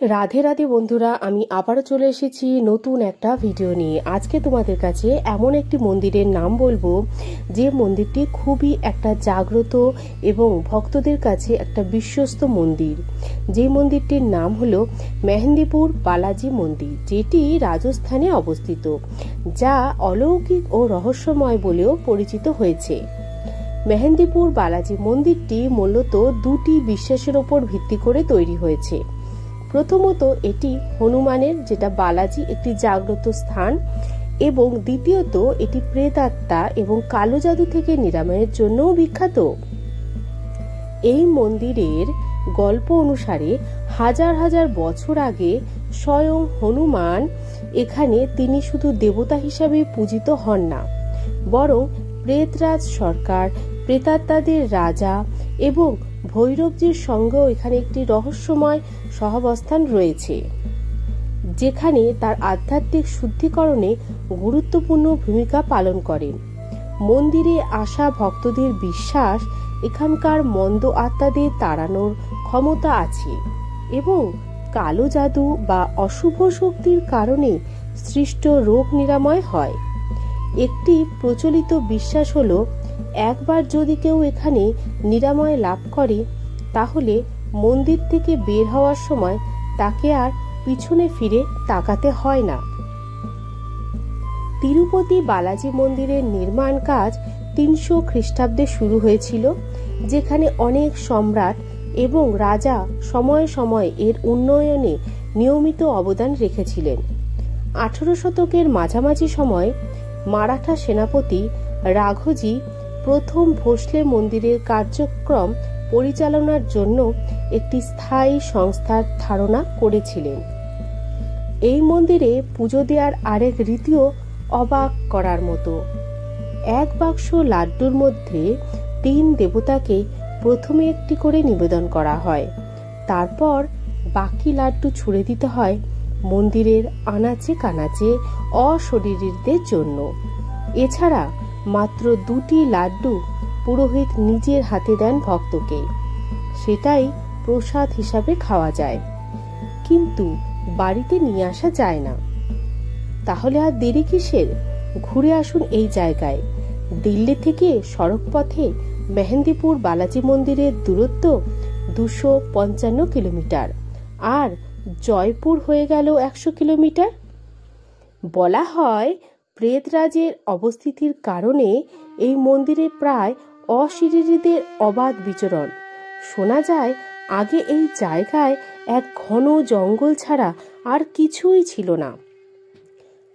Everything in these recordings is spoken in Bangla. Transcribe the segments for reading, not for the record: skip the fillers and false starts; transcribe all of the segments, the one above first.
রাধে রাধে বন্ধুরা, আমি আবারও চলে এসেছি নতুন একটা ভিডিও নিয়ে। আজকে তোমাদের কাছে এমন একটি মন্দিরের নাম বলবো যে মন্দিরটি খুবই একটা জাগ্রত এবং ভক্তদের কাছে একটা বিশ্বস্ত মন্দির। যে মন্দিরটির নাম হলো মেহেন্দিপুর বালাজি মন্দির, যেটি রাজস্থানে অবস্থিত, যা অলৌকিক ও রহস্যময় বলেও পরিচিত হয়েছে। মেহেন্দিপুর বালাজি মন্দিরটি মূলত দুটি বিশ্বাসের ওপর ভিত্তি করে তৈরি হয়েছে। প্রথমত, এটি হনুমানের, যেটা বালাজি একটি জাগ্রত স্থান, এবং দ্বিতীয়ত এটি প্রেতাত্মা এবং কালো জাদু থেকে নিরাময়ের জন্যও বিখ্যাত। এই মন্দিরের গল্প অনুসারে হাজার হাজার বছর আগে স্বয়ং হনুমান এখানে তিনি শুধু দেবতা হিসাবে পূজিত হন না, বরং প্রেতরাজ সরকার, প্রেতাত্মাদের রাজা এবং ভৈরবজির সঙ্গেও এখানে একটি রহস্যময় সহাবস্থান রয়েছে, যেখানে তার আধ্যাত্মিক শুদ্ধিকরণে গুরুত্বপূর্ণ ভূমিকা পালন করেন। মন্দিরে আসা ভক্তদের বিশ্বাস এখানকার মন্দ আত্মাদের তাড়ানোর ক্ষমতা আছে এবং কালো জাদু বা অশুভ শক্তির কারণে সৃষ্ট রোগ নিরাময় হয়। একটি প্রচলিত বিশ্বাস হলো, একবার যদি কেউ এখানে নিরাময় লাভ করে, তাহলে মন্দির থেকে বের হওয়ার সময় তাকে আর পিছনে ফিরে তাকাতে হয় না। তিরুপতি বালাজি মন্দিরের নির্মাণ কাজ 300 খ্রিস্টাব্দে শুরু হয়েছিল, যেখানে অনেক সম্রাট এবং রাজা সময়ে সময়ে এর উন্নয়নে নিয়মিত অবদান রেখেছিলেন। 18 শতকের মাঝামাঝি সময় মারাঠা সেনাপতি রাঘোজি প্রথম ভোসলে মন্দিরের কার্যক্রম পরিচালনার জন্য একটি স্থায়ী সংস্থার ধারণা করেছিলেন। এই মন্দিরে পুজো দেওয়ার আরেক রীতিও অবাক করার মতো। এক বাক্স লাড্ডুর মধ্যে 3 দেবতাকে প্রথমে একটি করে নিবেদন করা হয়, তারপর বাকি লাড্ডু ছুঁড়ে দিতে হয় মন্দিরের আনাচে কানাচে অশরীরীদের জন্য। এছাড়া মাত্র 2টি লাড্ডু পুরোহিত নিজের হাতে দেন ভক্তকে, সেটাই প্রসাদ হিসাবে খাওয়া যায়, কিন্তু বাড়িতে নিয়ে আসা যায় না। তাহলে আর দেরি কিসের? ঘুরে আসুন এই জায়গায়। দিল্লি থেকে সড়ক পথে মেহেন্দিপুর বালাজি মন্দিরের দূরত্ব 255 কিলোমিটার, আর জয়পুর হয়ে গেল 100 কিলোমিটার। বলা হয়, প্রেতরাজের অবস্থিতির কারণে এই মন্দিরে প্রায় অশরীরীদের অবাধ বিচরণ। শোনা যায়, আগে এই জায়গায় এক ঘন জঙ্গল ছাড়া আর কিছুই ছিল না।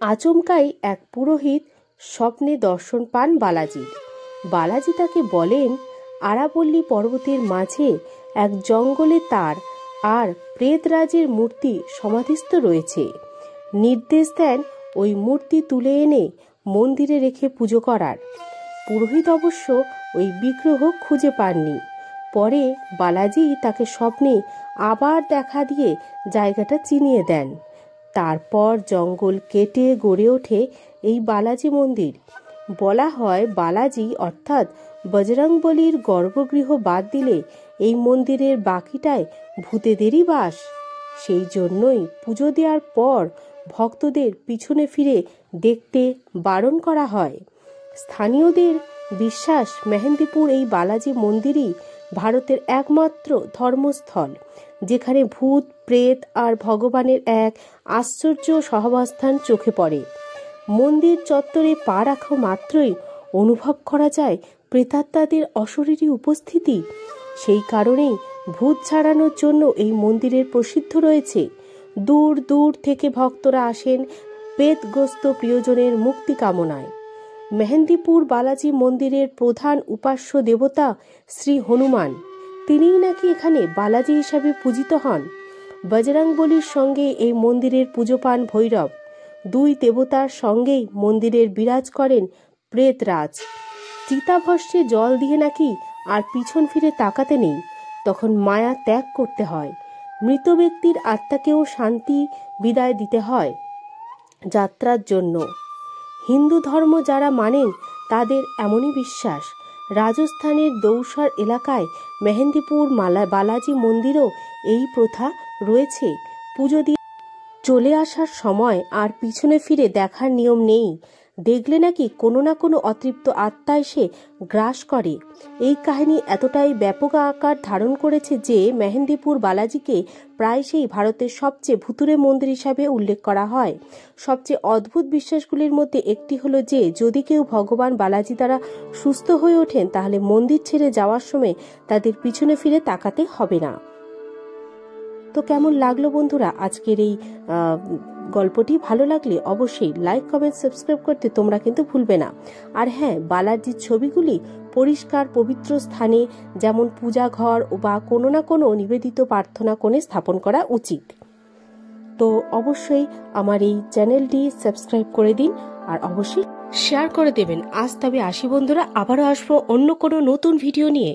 আচমকাই এক পুরোহিত স্বপ্নে দর্শন পান বালাজির। বালাজি তাকে বলেন, আরাবল্লী পর্বতের মাঝে এক জঙ্গলে তার আর প্রেতরাজের মূর্তি সমাধিস্থ রয়েছে। নির্দেশ দেন ওই মূর্তি তুলে এনে মন্দিরে রেখে পুজো করার। পুরোহিত অবশ্য ওই বিগ্রহ খুঁজে পাননি। পরে বালাজি তাকে স্বপ্নে আবার দেখা দিয়ে জায়গাটা চিনিয়ে দেন। তারপর জঙ্গল কেটে গড়ে ওঠে এই বালাজি মন্দির। বলা হয়, বালাজি অর্থাৎ বজরংবলীর গর্ভগৃহ বাদ দিলে এই মন্দিরের বাকিটায় ভূতেদেরই বাস। সেই জন্যই পুজো দেওয়ার পর ভক্তদের পিছনে ফিরে দেখতে বারণ করা হয়। স্থানীয়দের বিশ্বাস, মেহেন্দিপুর এই বালাজি মন্দিরই ভারতের একমাত্র ধর্মস্থল, যেখানে ভূত, প্রেত আর ভগবানের এক আশ্চর্য সহাবস্থান চোখে পড়ে। মন্দির চত্বরে পা রাখা মাত্রই অনুভব করা যায় প্রেতাত্মাদের অশরীরী উপস্থিতি। সেই কারণেই ভূত ছাড়ানোর জন্য এই মন্দিরের প্রসিদ্ধ রয়েছে। দূর দূর থেকে ভক্তরা আসেন প্রেতগ্রস্ত প্রিয়জনের মুক্তি কামনায়। মেহেন্দিপুর বালাজি মন্দিরের প্রধান উপাস্য দেবতা শ্রী হনুমান। তিনিই নাকি এখানে বালাজি হিসাবে পূজিত হন। বজরংবলীর সঙ্গে এই মন্দিরের পুজো পান ভৈরব। 2 দেবতার সঙ্গেই মন্দিরের বিরাজ করেন প্রেতরাজ। চিতাভস্মে জল দিয়ে নাকি আর পিছন ফিরে তাকাতে নেই, তখন মায়া ত্যাগ করতে হয়। মৃত ব্যক্তির আত্মাকেও শান্তি বিদায় দিতে হয় যাত্রার জন্য। হিন্দু ধর্ম যারা মানেন তাদের এমনই বিশ্বাস। রাজস্থানের দৌসার এলাকায় মেহেন্দিপুর বালাজি মন্দিরও এই প্রথা রয়েছে। পুজো দিয়ে চলে আসার সময় আর পিছনে ফিরে দেখার নিয়ম নেই। দেখলে নাকি কোনো না কোনো অতৃপ্ত আত্মা এসে গ্রাস করে। এই কাহিনী এতটাই ব্যাপক আকার ধারণ করেছে যে মেহেন্দিপুর বালাজিকে প্রায়শই ভারতের সবচেয়ে ভুতুড়ে মন্দির হিসাবে উল্লেখ করা হয়। সবচেয়ে অদ্ভুত বিশ্বাসগুলির মধ্যে একটি হলো যে যদি কেউ ভগবান বালাজি দ্বারা সুস্থ হয়ে ওঠেন তাহলে মন্দির ছেড়ে যাওয়ার সময় তাদের পিছনে ফিরে তাকাতে হবে না। তো কেমন লাগলো বন্ধুরা আজকের এই গল্পটি? ভালো লাগলে অবশ্যই লাইক, কমেন্ট, সাবস্ক্রাইব করতে তোমরা কিন্তু ভুলবে না। আর হ্যাঁ, বালাজির ছবিগুলি পরিষ্কার পবিত্র স্থানে যেমন পূজা ঘর বা কোনো না কোনো নিবেদিত প্রার্থনা কোণে স্থাপন করা উচিত। তো অবশ্যই আমার এই চ্যানেলটি সাবস্ক্রাইব করে দিন আর অবশ্যই শেয়ার করে দেবেন। আজ তবে আসি বন্ধুরা, আবারও আসবো অন্য কোনো নতুন ভিডিও নিয়ে।